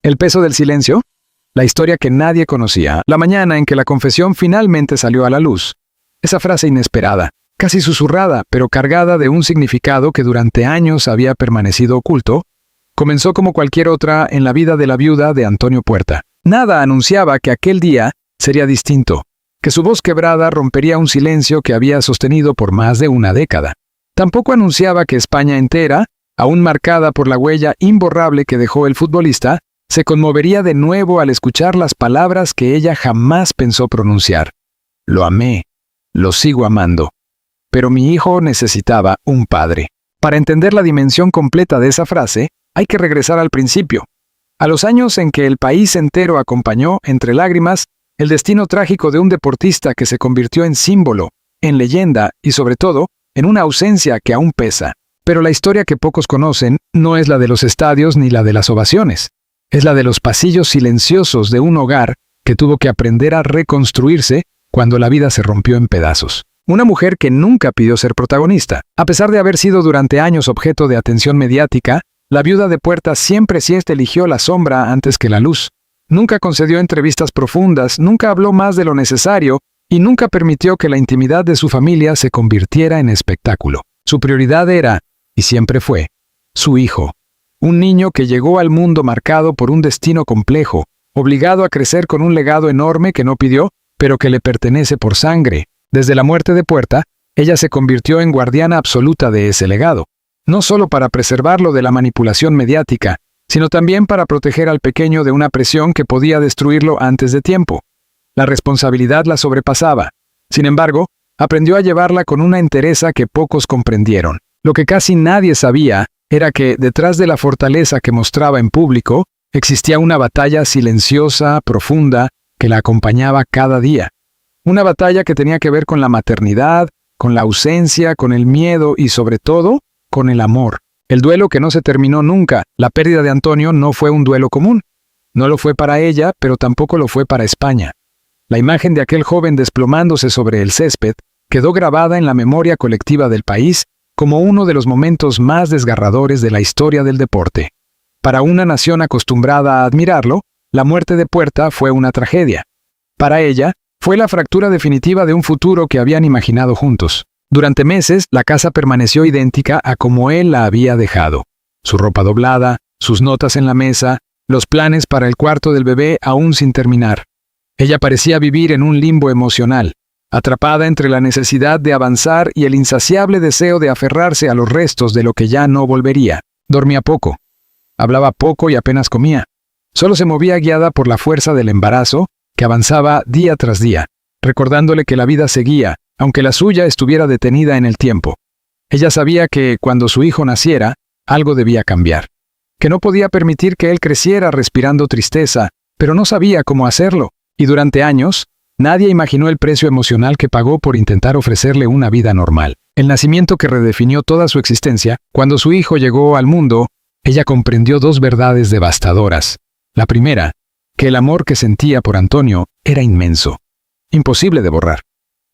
El peso del silencio, la historia que nadie conocía, la mañana en que la confesión finalmente salió a la luz. Esa frase inesperada, casi susurrada, pero cargada de un significado que durante años había permanecido oculto, comenzó como cualquier otra en la vida de la viuda de Antonio Puerta. Nada anunciaba que aquel día sería distinto, que su voz quebrada rompería un silencio que había sostenido por más de una década. Tampoco anunciaba que España entera, aún marcada por la huella imborrable que dejó el futbolista, se conmovería de nuevo al escuchar las palabras que ella jamás pensó pronunciar. Lo amé, lo sigo amando. Pero mi hijo necesitaba un padre. Para entender la dimensión completa de esa frase, hay que regresar al principio, a los años en que el país entero acompañó, entre lágrimas, el destino trágico de un deportista que se convirtió en símbolo, en leyenda y, sobre todo, en una ausencia que aún pesa. Pero la historia que pocos conocen no es la de los estadios ni la de las ovaciones. Es la de los pasillos silenciosos de un hogar que tuvo que aprender a reconstruirse cuando la vida se rompió en pedazos. Una mujer que nunca pidió ser protagonista. A pesar de haber sido durante años objeto de atención mediática, la viuda de Puerta siempre eligió la sombra antes que la luz. Nunca concedió entrevistas profundas, nunca habló más de lo necesario y nunca permitió que la intimidad de su familia se convirtiera en espectáculo. Su prioridad era, y siempre fue, su hijo. Un niño que llegó al mundo marcado por un destino complejo, obligado a crecer con un legado enorme que no pidió, pero que le pertenece por sangre. Desde la muerte de Puerta, ella se convirtió en guardiana absoluta de ese legado, no solo para preservarlo de la manipulación mediática, sino también para proteger al pequeño de una presión que podía destruirlo antes de tiempo. La responsabilidad la sobrepasaba. Sin embargo, aprendió a llevarla con una entereza que pocos comprendieron. Lo que casi nadie sabía era que, detrás de la fortaleza que mostraba en público, existía una batalla silenciosa, profunda, que la acompañaba cada día. Una batalla que tenía que ver con la maternidad, con la ausencia, con el miedo y, sobre todo, con el amor. El duelo que no se terminó nunca. La pérdida de Antonio no fue un duelo común. No lo fue para ella, pero tampoco lo fue para España. La imagen de aquel joven desplomándose sobre el césped quedó grabada en la memoria colectiva del país como uno de los momentos más desgarradores de la historia del deporte. Para una nación acostumbrada a admirarlo, la muerte de Puerta fue una tragedia. Para ella, fue la fractura definitiva de un futuro que habían imaginado juntos. Durante meses, la casa permaneció idéntica a como él la había dejado. Su ropa doblada, sus notas en la mesa, los planes para el cuarto del bebé aún sin terminar. Ella parecía vivir en un limbo emocional, atrapada entre la necesidad de avanzar y el insaciable deseo de aferrarse a los restos de lo que ya no volvería. Dormía poco, hablaba poco y apenas comía. Solo se movía guiada por la fuerza del embarazo, que avanzaba día tras día, recordándole que la vida seguía, aunque la suya estuviera detenida en el tiempo. Ella sabía que, cuando su hijo naciera, algo debía cambiar. Que no podía permitir que él creciera respirando tristeza, pero no sabía cómo hacerlo. Y durante años, nadie imaginó el precio emocional que pagó por intentar ofrecerle una vida normal. El nacimiento que redefinió toda su existencia, cuando su hijo llegó al mundo, ella comprendió dos verdades devastadoras. La primera, que el amor que sentía por Antonio era inmenso, imposible de borrar.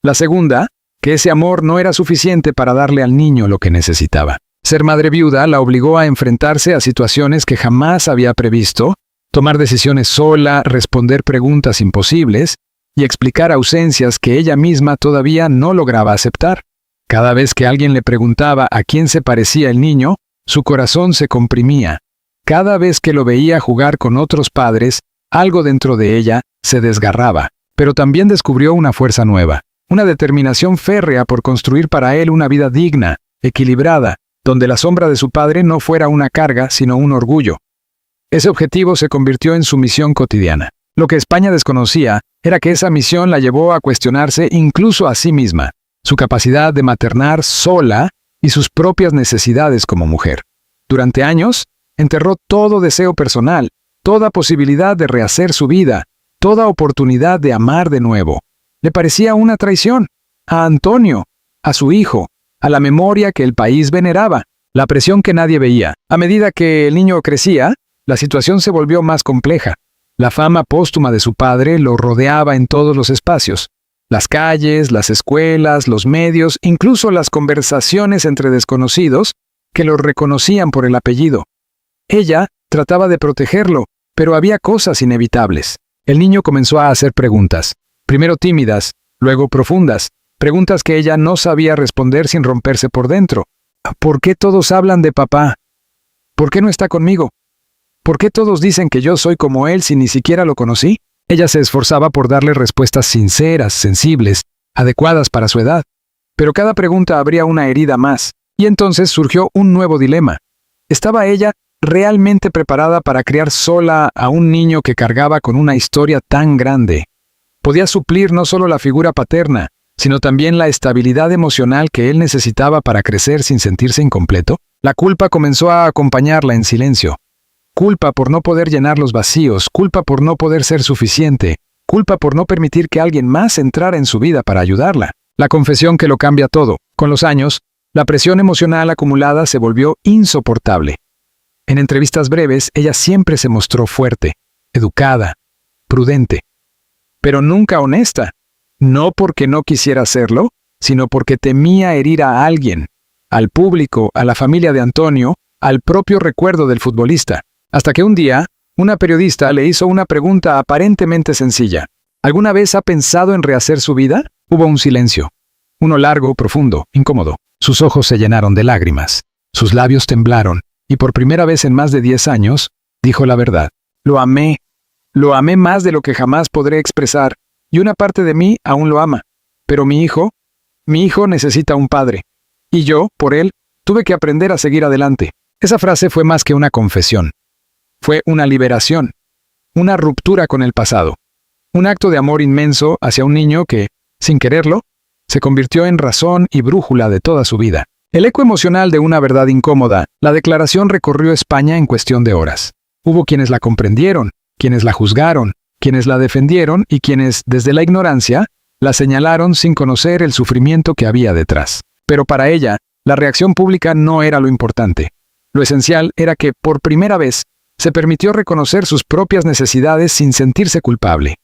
La segunda, que ese amor no era suficiente para darle al niño lo que necesitaba. Ser madre viuda la obligó a enfrentarse a situaciones que jamás había previsto, tomar decisiones sola, responder preguntas imposibles y explicar ausencias que ella misma todavía no lograba aceptar. Cada vez que alguien le preguntaba a quién se parecía el niño, su corazón se comprimía. Cada vez que lo veía jugar con otros padres, algo dentro de ella se desgarraba, pero también descubrió una fuerza nueva, una determinación férrea por construir para él una vida digna, equilibrada, donde la sombra de su padre no fuera una carga, sino un orgullo. Ese objetivo se convirtió en su misión cotidiana. Lo que España desconocía era que esa misión la llevó a cuestionarse incluso a sí misma, su capacidad de maternar sola y sus propias necesidades como mujer. Durante años, enterró todo deseo personal, toda posibilidad de rehacer su vida, toda oportunidad de amar de nuevo. Le parecía una traición a Antonio, a su hijo, a la memoria que el país veneraba, la presión que nadie veía. A medida que el niño crecía, la situación se volvió más compleja. La fama póstuma de su padre lo rodeaba en todos los espacios. Las calles, las escuelas, los medios, incluso las conversaciones entre desconocidos que lo reconocían por el apellido. Ella trataba de protegerlo, Pero había cosas inevitables. El niño comenzó a hacer preguntas, primero tímidas, luego profundas, preguntas que ella no sabía responder sin romperse por dentro. ¿Por qué todos hablan de papá? ¿Por qué no está conmigo? ¿Por qué todos dicen que yo soy como él si ni siquiera lo conocí? Ella se esforzaba por darle respuestas sinceras, sensibles, adecuadas para su edad. Pero cada pregunta abría una herida más, y entonces surgió un nuevo dilema. ¿Estaba ella realmente preparada para criar sola a un niño que cargaba con una historia tan grande? ¿Podía suplir no solo la figura paterna, sino también la estabilidad emocional que él necesitaba para crecer sin sentirse incompleto? La culpa comenzó a acompañarla en silencio. Culpa por no poder llenar los vacíos, culpa por no poder ser suficiente, culpa por no permitir que alguien más entrara en su vida para ayudarla. La confesión que lo cambia todo. Con los años, la presión emocional acumulada se volvió insoportable. En entrevistas breves, ella siempre se mostró fuerte, educada, prudente, pero nunca honesta. No porque no quisiera hacerlo, sino porque temía herir a alguien, al público, a la familia de Antonio, al propio recuerdo del futbolista. Hasta que un día, una periodista le hizo una pregunta aparentemente sencilla. ¿Alguna vez ha pensado en rehacer su vida? Hubo un silencio. Uno largo, profundo, incómodo. Sus ojos se llenaron de lágrimas. Sus labios temblaron, y por primera vez en más de 10 años, dijo la verdad. Lo amé más de lo que jamás podré expresar, y una parte de mí aún lo ama. Pero mi hijo necesita un padre. Y yo, por él, tuve que aprender a seguir adelante. Esa frase fue más que una confesión. Fue una liberación, una ruptura con el pasado, un acto de amor inmenso hacia un niño que, sin quererlo, se convirtió en razón y brújula de toda su vida. El eco emocional de una verdad incómoda, la declaración recorrió España en cuestión de horas. Hubo quienes la comprendieron, quienes la juzgaron, quienes la defendieron y quienes, desde la ignorancia, la señalaron sin conocer el sufrimiento que había detrás. Pero para ella, la reacción pública no era lo importante. Lo esencial era que, por primera vez, se permitió reconocer sus propias necesidades sin sentirse culpable.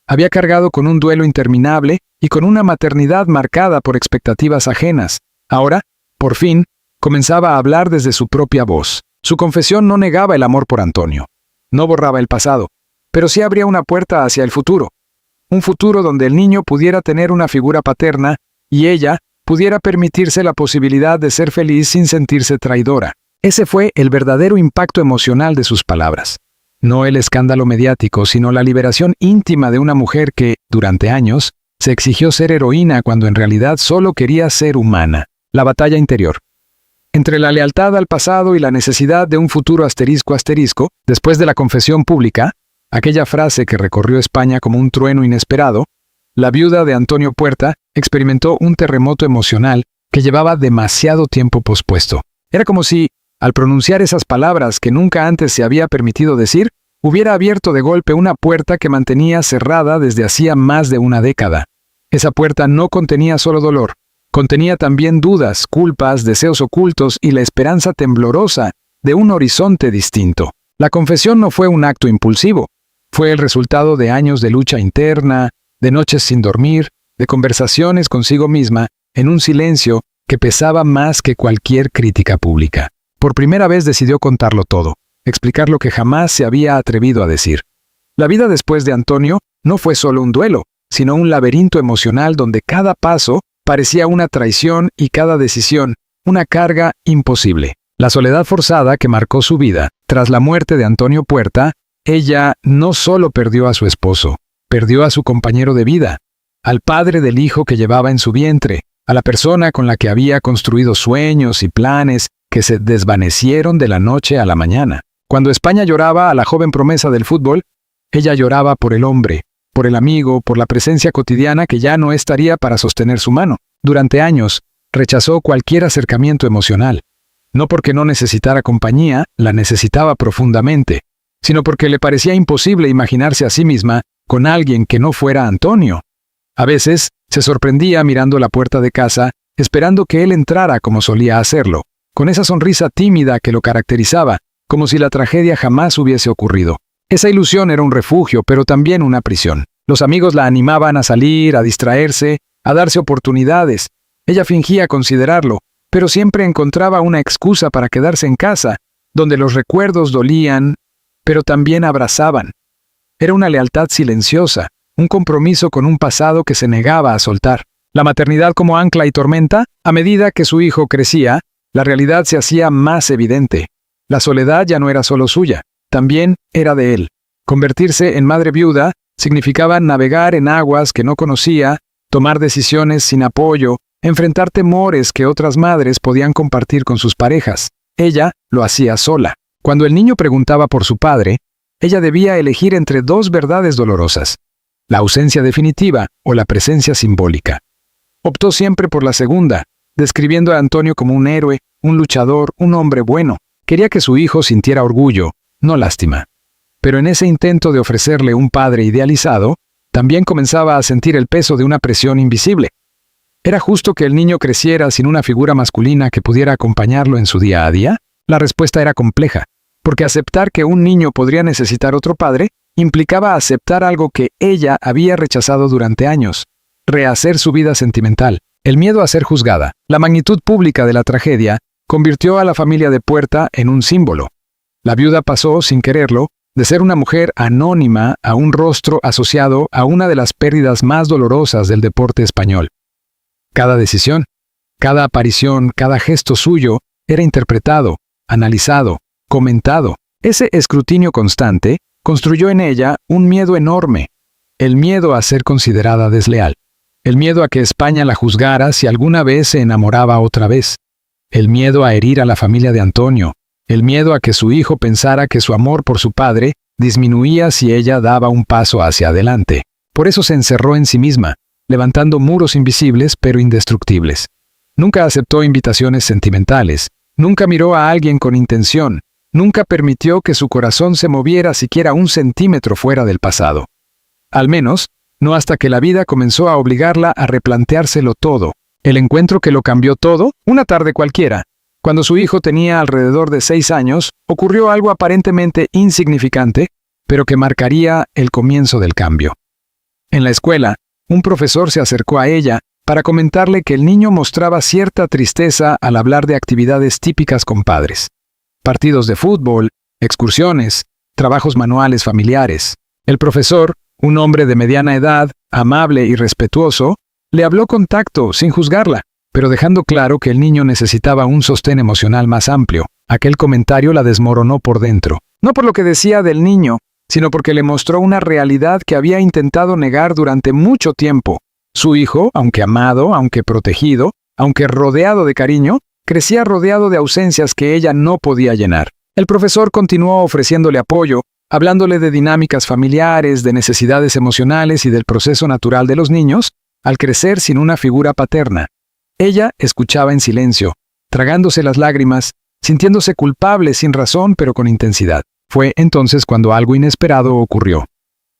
Había cargado con un duelo interminable y con una maternidad marcada por expectativas ajenas. Ahora, por fin, comenzaba a hablar desde su propia voz. Su confesión no negaba el amor por Antonio. No borraba el pasado, pero sí abría una puerta hacia el futuro. Un futuro donde el niño pudiera tener una figura paterna y ella pudiera permitirse la posibilidad de ser feliz sin sentirse traidora. Ese fue el verdadero impacto emocional de sus palabras. No el escándalo mediático, sino la liberación íntima de una mujer que, durante años, se exigió ser heroína cuando en realidad solo quería ser humana. La batalla interior. Entre la lealtad al pasado y la necesidad de un futuro asterisco, después de la confesión pública, aquella frase que recorrió España como un trueno inesperado, la viuda de Antonio Puerta experimentó un terremoto emocional que llevaba demasiado tiempo pospuesto. Era como si, al pronunciar esas palabras que nunca antes se había permitido decir, hubiera abierto de golpe una puerta que mantenía cerrada desde hacía más de una década. Esa puerta no contenía solo dolor, contenía también dudas, culpas, deseos ocultos y la esperanza temblorosa de un horizonte distinto. La confesión no fue un acto impulsivo, fue el resultado de años de lucha interna, de noches sin dormir, de conversaciones consigo misma, en un silencio que pesaba más que cualquier crítica pública. Por primera vez decidió contarlo todo, explicar lo que jamás se había atrevido a decir. La vida después de Antonio no fue solo un duelo, sino un laberinto emocional donde cada paso parecía una traición y cada decisión una carga imposible. La soledad forzada que marcó su vida, tras la muerte de Antonio Puerta, ella no solo perdió a su esposo, perdió a su compañero de vida, al padre del hijo que llevaba en su vientre, a la persona con la que había construido sueños y planes que se desvanecieron de la noche a la mañana. Cuando España lloraba a la joven promesa del fútbol, ella lloraba por el hombre, por el amigo, por la presencia cotidiana que ya no estaría para sostener su mano. Durante años, rechazó cualquier acercamiento emocional. No porque no necesitara compañía, la necesitaba profundamente, sino porque le parecía imposible imaginarse a sí misma con alguien que no fuera Antonio. A veces, se sorprendía mirando la puerta de casa, esperando que él entrara como solía hacerlo, con esa sonrisa tímida que lo caracterizaba, como si la tragedia jamás hubiese ocurrido. Esa ilusión era un refugio, pero también una prisión. Los amigos la animaban a salir, a distraerse, a darse oportunidades. Ella fingía considerarlo, pero siempre encontraba una excusa para quedarse en casa, donde los recuerdos dolían, pero también abrazaban. Era una lealtad silenciosa, un compromiso con un pasado que se negaba a soltar. La maternidad como ancla y tormenta, a medida que su hijo crecía, la realidad se hacía más evidente. La soledad ya no era solo suya, también era de él. Convertirse en madre viuda significaba navegar en aguas que no conocía, tomar decisiones sin apoyo, enfrentar temores que otras madres podían compartir con sus parejas. Ella lo hacía sola. Cuando el niño preguntaba por su padre, ella debía elegir entre dos verdades dolorosas: la ausencia definitiva o la presencia simbólica. Optó siempre por la segunda, describiendo a Antonio como un héroe, un luchador, un hombre bueno. Quería que su hijo sintiera orgullo, no lástima. Pero en ese intento de ofrecerle un padre idealizado, también comenzaba a sentir el peso de una presión invisible. ¿Era justo que el niño creciera sin una figura masculina que pudiera acompañarlo en su día a día? La respuesta era compleja, porque aceptar que un niño podría necesitar otro padre implicaba aceptar algo que ella había rechazado durante años: rehacer su vida sentimental. El miedo a ser juzgada, la magnitud pública de la tragedia, convirtió a la familia de Puerta en un símbolo. La viuda pasó, sin quererlo, de ser una mujer anónima a un rostro asociado a una de las pérdidas más dolorosas del deporte español. Cada decisión, cada aparición, cada gesto suyo era interpretado, analizado, comentado. Ese escrutinio constante construyó en ella un miedo enorme: el miedo a ser considerada desleal, el miedo a que España la juzgara si alguna vez se enamoraba otra vez, el miedo a herir a la familia de Antonio, el miedo a que su hijo pensara que su amor por su padre disminuía si ella daba un paso hacia adelante. Por eso se encerró en sí misma, levantando muros invisibles pero indestructibles. Nunca aceptó invitaciones sentimentales, nunca miró a alguien con intención, nunca permitió que su corazón se moviera siquiera un centímetro fuera del pasado. Al menos, no hasta que la vida comenzó a obligarla a replanteárselo todo. El encuentro que lo cambió todo, una tarde cualquiera. Cuando su hijo tenía alrededor de 6 años, ocurrió algo aparentemente insignificante, pero que marcaría el comienzo del cambio. En la escuela, un profesor se acercó a ella para comentarle que el niño mostraba cierta tristeza al hablar de actividades típicas con padres. Partidos de fútbol, excursiones, trabajos manuales familiares. El profesor, un hombre de mediana edad, amable y respetuoso, le habló con tacto, sin juzgarla, pero dejando claro que el niño necesitaba un sostén emocional más amplio. Aquel comentario la desmoronó por dentro. No por lo que decía del niño, sino porque le mostró una realidad que había intentado negar durante mucho tiempo. Su hijo, aunque amado, aunque protegido, aunque rodeado de cariño, crecía rodeado de ausencias que ella no podía llenar. El profesor continuó ofreciéndole apoyo, hablándole de dinámicas familiares, de necesidades emocionales y del proceso natural de los niños al crecer sin una figura paterna. Ella escuchaba en silencio, tragándose las lágrimas, sintiéndose culpable sin razón pero con intensidad. Fue entonces cuando algo inesperado ocurrió.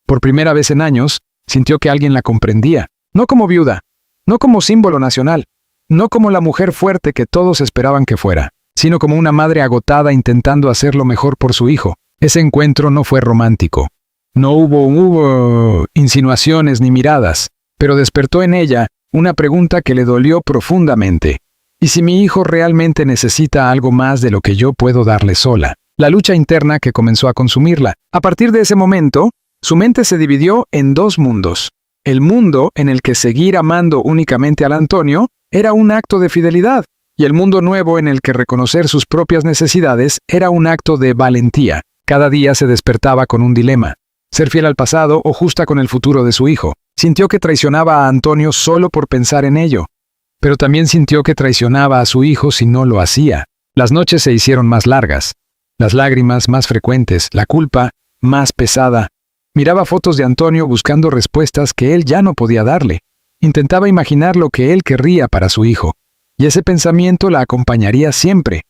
Por primera vez en años, sintió que alguien la comprendía, no como viuda, no como símbolo nacional, no como la mujer fuerte que todos esperaban que fuera, sino como una madre agotada intentando hacer lo mejor por su hijo. Ese encuentro no fue romántico. No hubo insinuaciones ni miradas, pero despertó en ella una pregunta que le dolió profundamente. ¿Y si mi hijo realmente necesita algo más de lo que yo puedo darle sola? La lucha interna que comenzó a consumirla. A partir de ese momento, su mente se dividió en dos mundos. El mundo en el que seguir amando únicamente al Antonio era un acto de fidelidad, y el mundo nuevo en el que reconocer sus propias necesidades era un acto de valentía. Cada día se despertaba con un dilema: ser fiel al pasado o justa con el futuro de su hijo. Sintió que traicionaba a Antonio solo por pensar en ello, pero también sintió que traicionaba a su hijo si no lo hacía. Las noches se hicieron más largas, las lágrimas más frecuentes, la culpa más pesada. Miraba fotos de Antonio buscando respuestas que él ya no podía darle. Intentaba imaginar lo que él querría para su hijo, y ese pensamiento la acompañaría siempre.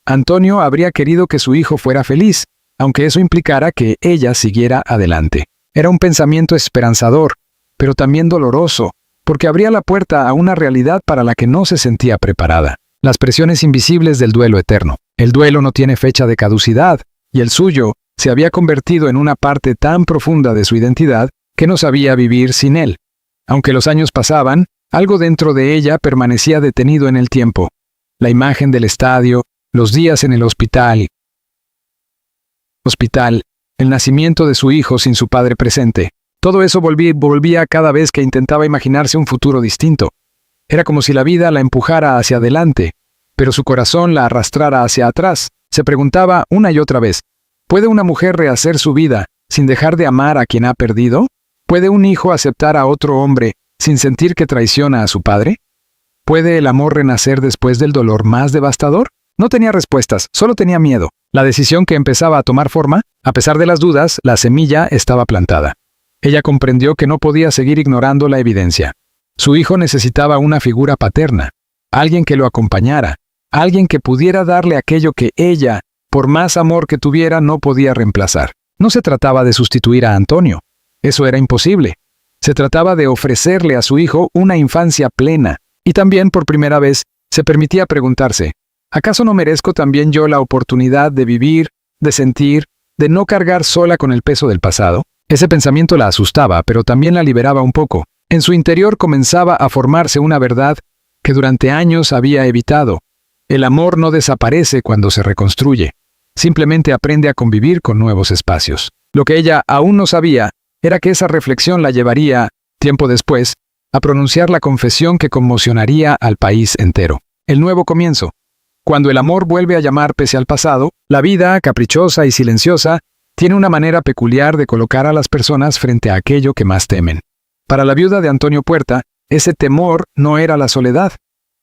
Antonio habría querido que su hijo fuera feliz, aunque eso implicara que ella siguiera adelante. Era un pensamiento esperanzador, pero también doloroso, porque abría la puerta a una realidad para la que no se sentía preparada. Las presiones invisibles del duelo eterno. El duelo no tiene fecha de caducidad, y el suyo se había convertido en una parte tan profunda de su identidad que no sabía vivir sin él. Aunque los años pasaban, algo dentro de ella permanecía detenido en el tiempo. La imagen del estadio, los días en el hospital, el nacimiento de su hijo sin su padre presente. Todo eso volvía cada vez que intentaba imaginarse un futuro distinto. Era como si la vida la empujara hacia adelante, pero su corazón la arrastrara hacia atrás. Se preguntaba una y otra vez, ¿puede una mujer rehacer su vida sin dejar de amar a quien ha perdido? ¿Puede un hijo aceptar a otro hombre sin sentir que traiciona a su padre? ¿Puede el amor renacer después del dolor más devastador? No tenía respuestas, solo tenía miedo. La decisión que empezaba a tomar forma, a pesar de las dudas, la semilla estaba plantada. Ella comprendió que no podía seguir ignorando la evidencia. Su hijo necesitaba una figura paterna, alguien que lo acompañara, alguien que pudiera darle aquello que ella, por más amor que tuviera, no podía reemplazar. No se trataba de sustituir a Antonio. Eso era imposible. Se trataba de ofrecerle a su hijo una infancia plena, y también, por primera vez, se permitía preguntarse, ¿acaso no merezco también yo la oportunidad de vivir, de sentir, de no cargar sola con el peso del pasado? Ese pensamiento la asustaba, pero también la liberaba un poco. En su interior comenzaba a formarse una verdad que durante años había evitado. El amor no desaparece cuando se reconstruye. Simplemente aprende a convivir con nuevos espacios. Lo que ella aún no sabía era que esa reflexión la llevaría, tiempo después, a pronunciar la confesión que conmocionaría al país entero. El nuevo comienzo. Cuando el amor vuelve a llamar pese al pasado, la vida, caprichosa y silenciosa, tiene una manera peculiar de colocar a las personas frente a aquello que más temen. Para la viuda de Antonio Puerta, ese temor no era la soledad.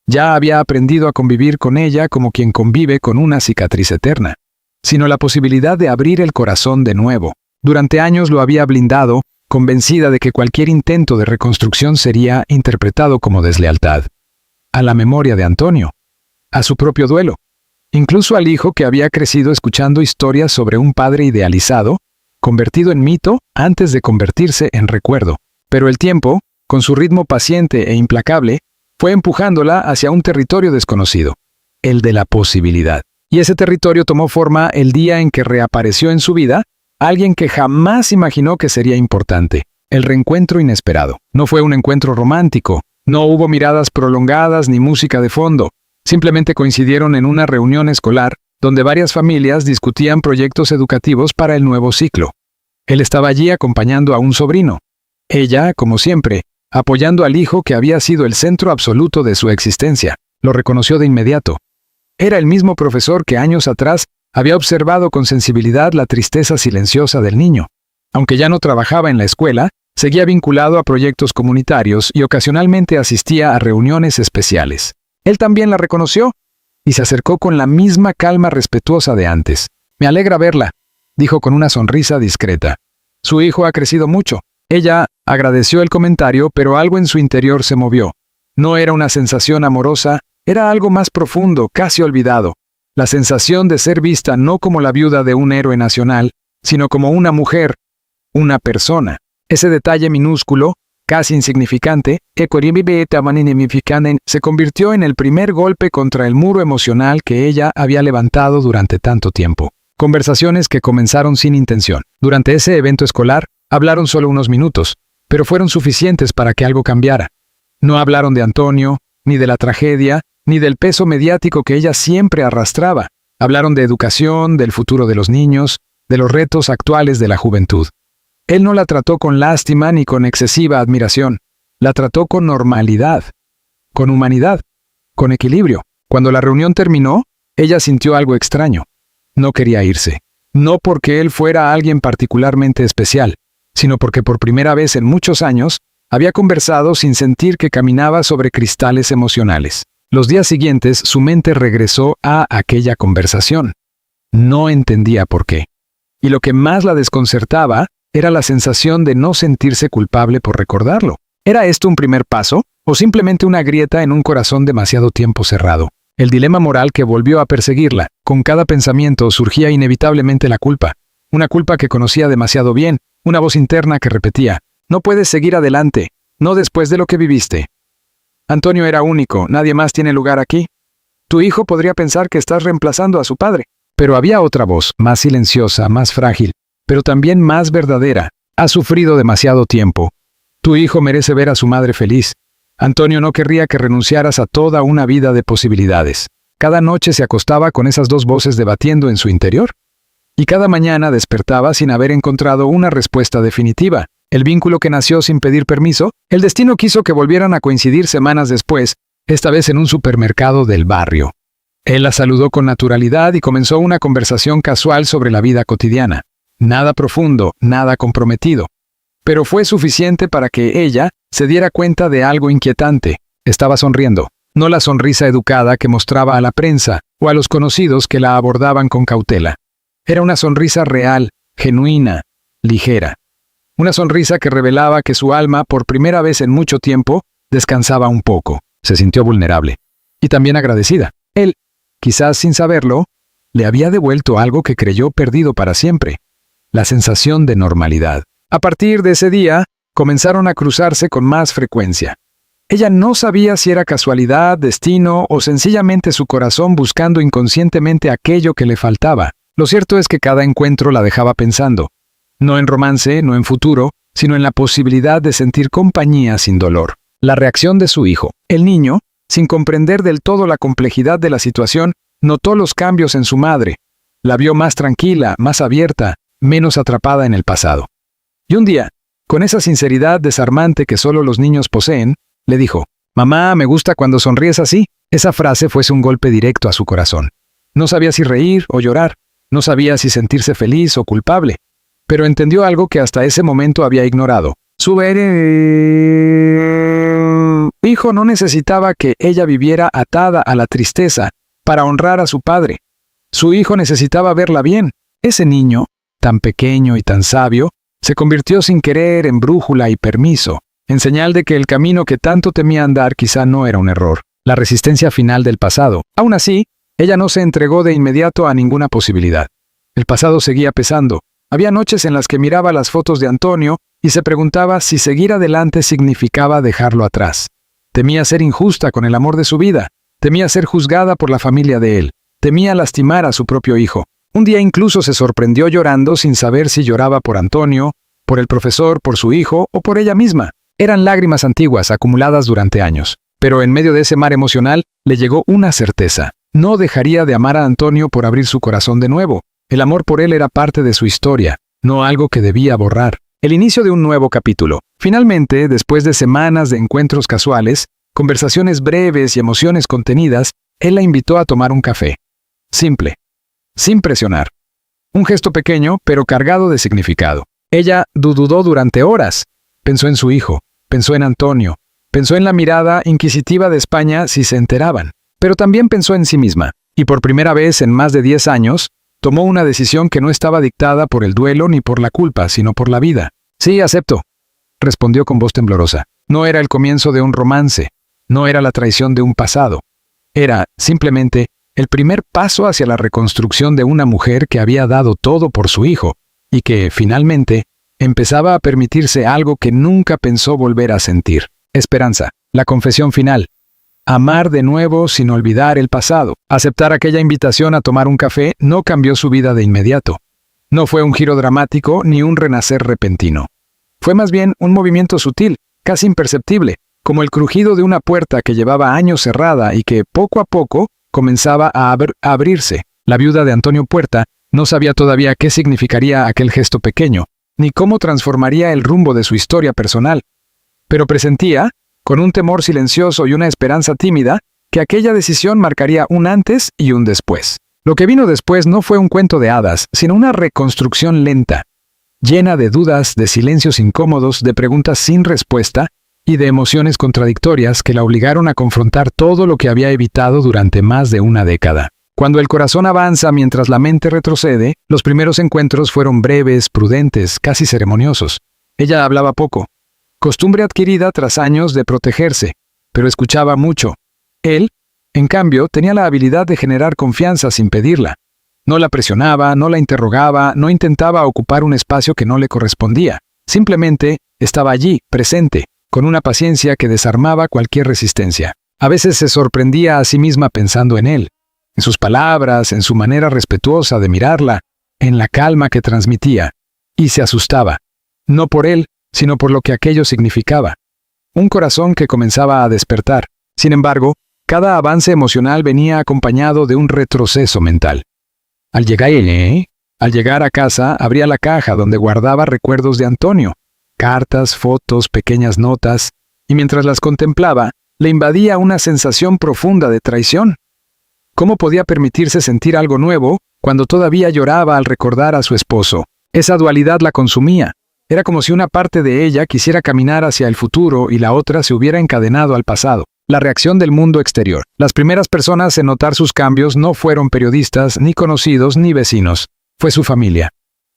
Ya había aprendido a convivir con ella como quien convive con una cicatriz eterna, sino la posibilidad de abrir el corazón de nuevo. Durante años lo había blindado, convencida de que cualquier intento de reconstrucción sería interpretado como deslealtad. A la memoria de Antonio, a su propio duelo, incluso al hijo que había crecido escuchando historias sobre un padre idealizado, convertido en mito antes de convertirse en recuerdo. Pero el tiempo, con su ritmo paciente e implacable, fue empujándola hacia un territorio desconocido, el de la posibilidad. Y ese territorio tomó forma el día en que reapareció en su vida alguien que jamás imaginó que sería importante, el reencuentro inesperado. No fue un encuentro romántico, no hubo miradas prolongadas ni música de fondo. Simplemente coincidieron en una reunión escolar donde varias familias discutían proyectos educativos para el nuevo ciclo. Él estaba allí acompañando a un sobrino. Ella, como siempre, apoyando al hijo que había sido el centro absoluto de su existencia. Lo reconoció de inmediato. Era el mismo profesor que años atrás había observado con sensibilidad la tristeza silenciosa del niño. Aunque ya no trabajaba en la escuela, seguía vinculado a proyectos comunitarios y ocasionalmente asistía a reuniones especiales. Él también la reconoció y se acercó con la misma calma respetuosa de antes. «Me alegra verla», dijo con una sonrisa discreta. Su hijo ha crecido mucho. Ella agradeció el comentario, pero algo en su interior se movió. No era una sensación amorosa, era algo más profundo, casi olvidado. La sensación de ser vista no como la viuda de un héroe nacional, sino como una mujer, una persona. Ese detalle minúsculo, casi insignificante, se convirtió en el primer golpe contra el muro emocional que ella había levantado durante tanto tiempo. Conversaciones que comenzaron sin intención. Durante ese evento escolar, hablaron solo unos minutos, pero fueron suficientes para que algo cambiara. No hablaron de Antonio, ni de la tragedia, ni del peso mediático que ella siempre arrastraba. Hablaron de educación, del futuro de los niños, de los retos actuales de la juventud. Él no la trató con lástima ni con excesiva admiración. La trató con normalidad, con humanidad, con equilibrio. Cuando la reunión terminó, ella sintió algo extraño. No quería irse. No porque él fuera alguien particularmente especial, sino porque por primera vez en muchos años había conversado sin sentir que caminaba sobre cristales emocionales. Los días siguientes su mente regresó a aquella conversación. No entendía por qué. Y lo que más la desconcertaba era la sensación de no sentirse culpable por recordarlo. ¿Era esto un primer paso o simplemente una grieta en un corazón demasiado tiempo cerrado? El dilema moral que volvió a perseguirla. Con cada pensamiento surgía inevitablemente la culpa. Una culpa que conocía demasiado bien, una voz interna que repetía: «No puedes seguir adelante, no después de lo que viviste. Antonio era único, nadie más tiene lugar aquí. Tu hijo podría pensar que estás reemplazando a su padre». Pero había otra voz, más silenciosa, más frágil, pero también más verdadera. «Has sufrido demasiado tiempo. Tu hijo merece ver a su madre feliz. Antonio no querría que renunciaras a toda una vida de posibilidades». Cada noche se acostaba con esas dos voces debatiendo en su interior. y cada mañana despertaba sin haber encontrado una respuesta definitiva. El vínculo que nació sin pedir permiso, el destino quiso que volvieran a coincidir semanas después, esta vez en un supermercado del barrio. Él la saludó con naturalidad y comenzó una conversación casual sobre la vida cotidiana. Nada profundo, nada comprometido. Pero fue suficiente para que ella se diera cuenta de algo inquietante. Estaba sonriendo, no la sonrisa educada que mostraba a la prensa o a los conocidos que la abordaban con cautela. Era una sonrisa real, genuina, ligera. Una sonrisa que revelaba que su alma, por primera vez en mucho tiempo, descansaba un poco. Se sintió vulnerable. Y también agradecida. Él, quizás sin saberlo, le había devuelto algo que creyó perdido para siempre. La sensación de normalidad. A partir de ese día, comenzaron a cruzarse con más frecuencia. Ella no sabía si era casualidad, destino o sencillamente su corazón buscando inconscientemente aquello que le faltaba. Lo cierto es que cada encuentro la dejaba pensando. No en romance, no en futuro, sino en la posibilidad de sentir compañía sin dolor. La reacción de su hijo. El niño, sin comprender del todo la complejidad de la situación, notó los cambios en su madre. La vio más tranquila, más abierta, menos atrapada en el pasado. Y un día, con esa sinceridad desarmante que solo los niños poseen, le dijo: «Mamá, me gusta cuando sonríes así». Esa frase fuese un golpe directo a su corazón. No sabía si reír o llorar, no sabía si sentirse feliz o culpable, pero entendió algo que hasta ese momento había ignorado. Su hijo no necesitaba que ella viviera atada a la tristeza para honrar a su padre. Su hijo necesitaba verla bien. Ese niño, tan pequeño y tan sabio, se convirtió sin querer en brújula y permiso, en señal de que el camino que tanto temía andar quizá no era un error, la resistencia final del pasado. Aún así, ella no se entregó de inmediato a ninguna posibilidad. El pasado seguía pesando. Había noches en las que miraba las fotos de Antonio y se preguntaba si seguir adelante significaba dejarlo atrás. Temía ser injusta con el amor de su vida, temía ser juzgada por la familia de él, temía lastimar a su propio hijo. Un día incluso se sorprendió llorando sin saber si lloraba por Antonio, por el profesor, por su hijo o por ella misma. Eran lágrimas antiguas acumuladas durante años. Pero en medio de ese mar emocional le llegó una certeza. No dejaría de amar a Antonio por abrir su corazón de nuevo. El amor por él era parte de su historia, no algo que debía borrar. El inicio de un nuevo capítulo. Finalmente, después de semanas de encuentros casuales, conversaciones breves y emociones contenidas, él la invitó a tomar un café. Simple. Sin presionar. Un gesto pequeño, pero cargado de significado. Ella dudó durante horas. Pensó en su hijo, pensó en Antonio, pensó en la mirada inquisitiva de España si se enteraban. Pero también pensó en sí misma. Y por primera vez en más de 10 años, tomó una decisión que no estaba dictada por el duelo ni por la culpa, sino por la vida. «Sí, acepto», respondió con voz temblorosa. No era el comienzo de un romance, no era la traición de un pasado. Era, simplemente, el primer paso hacia la reconstrucción de una mujer que había dado todo por su hijo, y que, finalmente, empezaba a permitirse algo que nunca pensó volver a sentir. Esperanza, la confesión final. Amar de nuevo sin olvidar el pasado. Aceptar aquella invitación a tomar un café no cambió su vida de inmediato. No fue un giro dramático ni un renacer repentino. Fue más bien un movimiento sutil, casi imperceptible, como el crujido de una puerta que llevaba años cerrada y que, poco a poco, comenzaba a abrirse. La viuda de Antonio Puerta no sabía todavía qué significaría aquel gesto pequeño, ni cómo transformaría el rumbo de su historia personal. Pero presentía, con un temor silencioso y una esperanza tímida, que aquella decisión marcaría un antes y un después. Lo que vino después no fue un cuento de hadas, sino una reconstrucción lenta, llena de dudas, de silencios incómodos, de preguntas sin respuesta y de emociones contradictorias que la obligaron a confrontar todo lo que había evitado durante más de una década. Cuando el corazón avanza mientras la mente retrocede, los primeros encuentros fueron breves, prudentes, casi ceremoniosos. Ella hablaba poco. Costumbre adquirida tras años de protegerse, pero escuchaba mucho. Él, en cambio, tenía la habilidad de generar confianza sin pedirla. No la presionaba, no la interrogaba, no intentaba ocupar un espacio que no le correspondía. Simplemente estaba allí, presente, con una paciencia que desarmaba cualquier resistencia. A veces se sorprendía a sí misma pensando en él, en sus palabras, en su manera respetuosa de mirarla, en la calma que transmitía, y se asustaba, no por él, sino por lo que aquello significaba. Un corazón que comenzaba a despertar. Sin embargo, cada avance emocional venía acompañado de un retroceso mental. Al llegar Al llegar a casa, abría la caja donde guardaba recuerdos de Antonio, cartas, fotos, pequeñas notas, y mientras las contemplaba, le invadía una sensación profunda de traición. ¿Cómo podía permitirse sentir algo nuevo cuando todavía lloraba al recordar a su esposo? Esa dualidad la consumía. Era como si una parte de ella quisiera caminar hacia el futuro y la otra se hubiera encadenado al pasado. La reacción del mundo exterior. Las primeras personas en notar sus cambios no fueron periodistas, ni conocidos, ni vecinos. Fue su familia.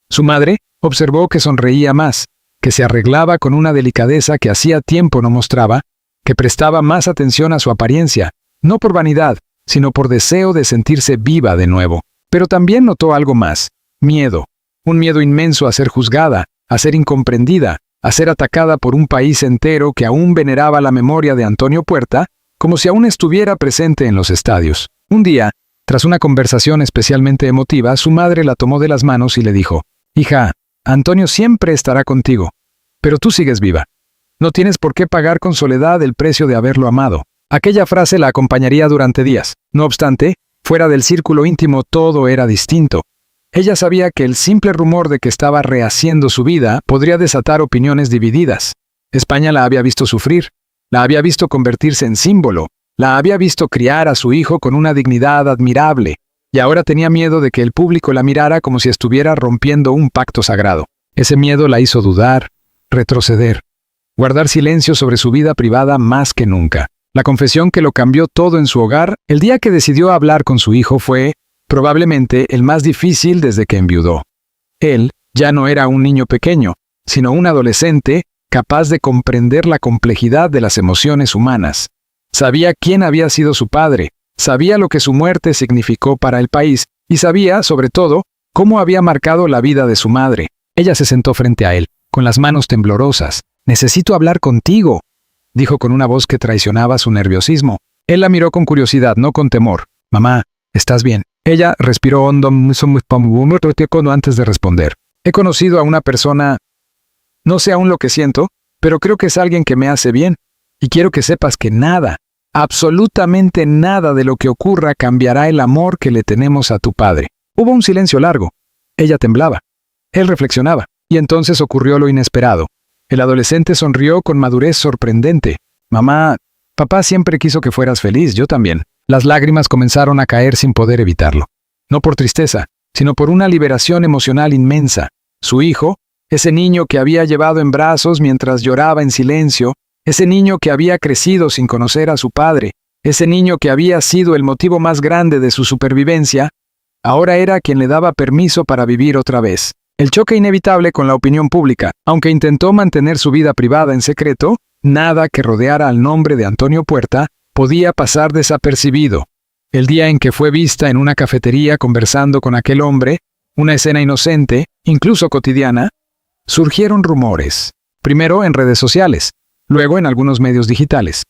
Su madre observó que sonreía más, que se arreglaba con una delicadeza que hacía tiempo no mostraba, que prestaba más atención a su apariencia, no por vanidad, sino por deseo de sentirse viva de nuevo. Pero también notó algo más: miedo. Un miedo inmenso a ser juzgada, a ser incomprendida, a ser atacada por un país entero que aún veneraba la memoria de Antonio Puerta, como si aún estuviera presente en los estadios. Un día, tras una conversación especialmente emotiva, su madre la tomó de las manos y le dijo: «Hija, Antonio siempre estará contigo, pero tú sigues viva. No tienes por qué pagar con soledad el precio de haberlo amado». Aquella frase la acompañaría durante días. No obstante, fuera del círculo íntimo todo era distinto. Ella sabía que el simple rumor de que estaba rehaciendo su vida podría desatar opiniones divididas. España la había visto sufrir, la había visto convertirse en símbolo, la había visto criar a su hijo con una dignidad admirable, y ahora tenía miedo de que el público la mirara como si estuviera rompiendo un pacto sagrado. Ese miedo la hizo dudar, retroceder, guardar silencio sobre su vida privada más que nunca. La confesión que lo cambió todo en su hogar, el día que decidió hablar con su hijo, fue probablemente el más difícil desde que enviudó. Él ya no era un niño pequeño, sino un adolescente capaz de comprender la complejidad de las emociones humanas. Sabía quién había sido su padre, sabía lo que su muerte significó para el país, y sabía, sobre todo, cómo había marcado la vida de su madre. Ella se sentó frente a él, con las manos temblorosas. «Necesito hablar contigo», dijo con una voz que traicionaba su nerviosismo. Él la miró con curiosidad, no con temor. «Mamá, ¿estás bien?» Ella respiró hondo antes de responder. «He conocido a una persona... No sé aún lo que siento, pero creo que es alguien que me hace bien. Y quiero que sepas que nada, absolutamente nada de lo que ocurra cambiará el amor que le tenemos a tu padre». Hubo un silencio largo. Ella temblaba. Él reflexionaba. Y entonces ocurrió lo inesperado. El adolescente sonrió con madurez sorprendente. «Mamá, papá siempre quiso que fueras feliz, yo también». Las lágrimas comenzaron a caer sin poder evitarlo. No por tristeza, sino por una liberación emocional inmensa. Su hijo, ese niño que había llevado en brazos mientras lloraba en silencio, ese niño que había crecido sin conocer a su padre, ese niño que había sido el motivo más grande de su supervivencia, ahora era quien le daba permiso para vivir otra vez. El choque inevitable con la opinión pública. Aunque intentó mantener su vida privada en secreto, nada que rodeara al nombre de Antonio Puerta podía pasar desapercibido. El día en que fue vista en una cafetería conversando con aquel hombre, una escena inocente, incluso cotidiana, surgieron rumores. Primero en redes sociales, luego en algunos medios digitales.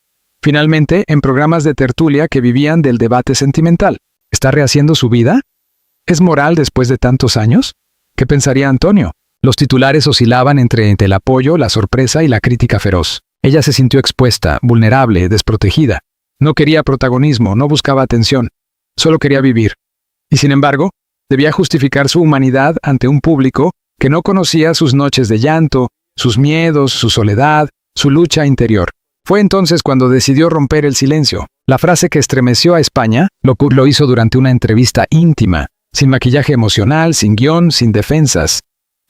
Finalmente en programas de tertulia que vivían del debate sentimental. ¿Está rehaciendo su vida? ¿Es moral después de tantos años? ¿Qué pensaría Antonio? Los titulares oscilaban entre el apoyo, la sorpresa y la crítica feroz. Ella se sintió expuesta, vulnerable, desprotegida. No quería protagonismo, no buscaba atención. Solo quería vivir. Y sin embargo, debía justificar su humanidad ante un público que no conocía sus noches de llanto, sus miedos, su soledad, su lucha interior. Fue entonces cuando decidió romper el silencio. La frase que estremeció a España lo hizo durante una entrevista íntima, sin maquillaje emocional, sin guión, sin defensas.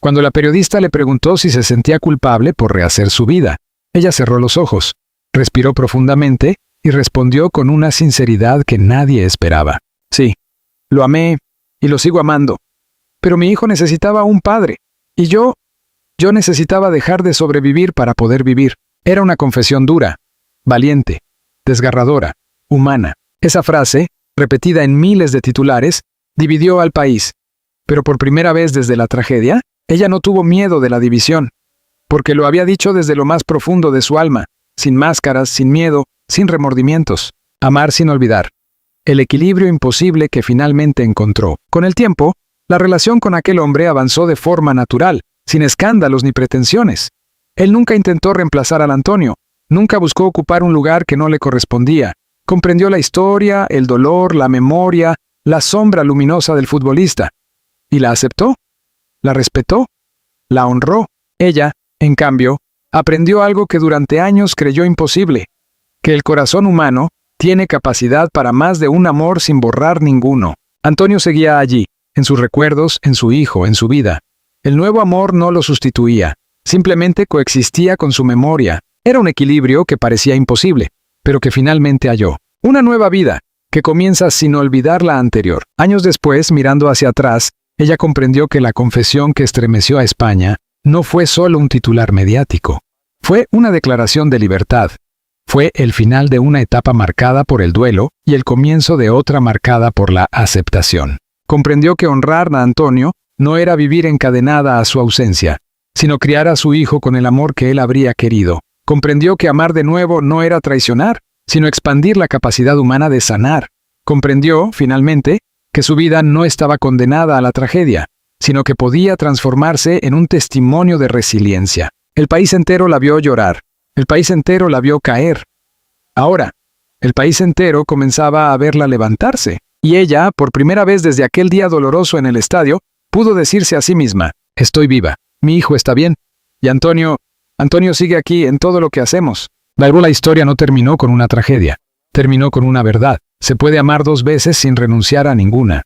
Cuando la periodista le preguntó si se sentía culpable por rehacer su vida, ella cerró los ojos, respiró profundamente y respondió con una sinceridad que nadie esperaba. «Sí, lo amé y lo sigo amando. Pero mi hijo necesitaba un padre, y yo necesitaba dejar de sobrevivir para poder vivir». Era una confesión dura, valiente, desgarradora, humana. Esa frase, repetida en miles de titulares, dividió al país. Pero por primera vez desde la tragedia, ella no tuvo miedo de la división, porque lo había dicho desde lo más profundo de su alma, sin máscaras, sin miedo, sin remordimientos. Amar sin olvidar. El equilibrio imposible que finalmente encontró. Con el tiempo, la relación con aquel hombre avanzó de forma natural, sin escándalos ni pretensiones. Él nunca intentó reemplazar al Antonio, nunca buscó ocupar un lugar que no le correspondía. Comprendió la historia, el dolor, la memoria, la sombra luminosa del futbolista. y la aceptó, la respetó, la honró. Ella, en cambio, aprendió algo que durante años creyó imposible, que el corazón humano tiene capacidad para más de un amor sin borrar ninguno. Antonio seguía allí, en sus recuerdos, en su hijo, en su vida. El nuevo amor no lo sustituía, simplemente coexistía con su memoria. Era un equilibrio que parecía imposible, pero que finalmente halló. Una nueva vida, que comienza sin olvidar la anterior. Años después, mirando hacia atrás, ella comprendió que la confesión que estremeció a España no fue solo un titular mediático. Fue una declaración de libertad. Fue el final de una etapa marcada por el duelo y el comienzo de otra marcada por la aceptación. Comprendió que honrar a Antonio no era vivir encadenada a su ausencia, sino criar a su hijo con el amor que él habría querido. Comprendió que amar de nuevo no era traicionar, sino expandir la capacidad humana de sanar. Comprendió, finalmente, que su vida no estaba condenada a la tragedia, sino que podía transformarse en un testimonio de resiliencia. El país entero la vio llorar. El país entero la vio caer. Ahora, el país entero comenzaba a verla levantarse, y ella, por primera vez desde aquel día doloroso en el estadio, pudo decirse a sí misma: estoy viva, mi hijo está bien, y Antonio sigue aquí en todo lo que hacemos. La historia no terminó con una tragedia, terminó con una verdad. Se puede amar dos veces sin renunciar a ninguna.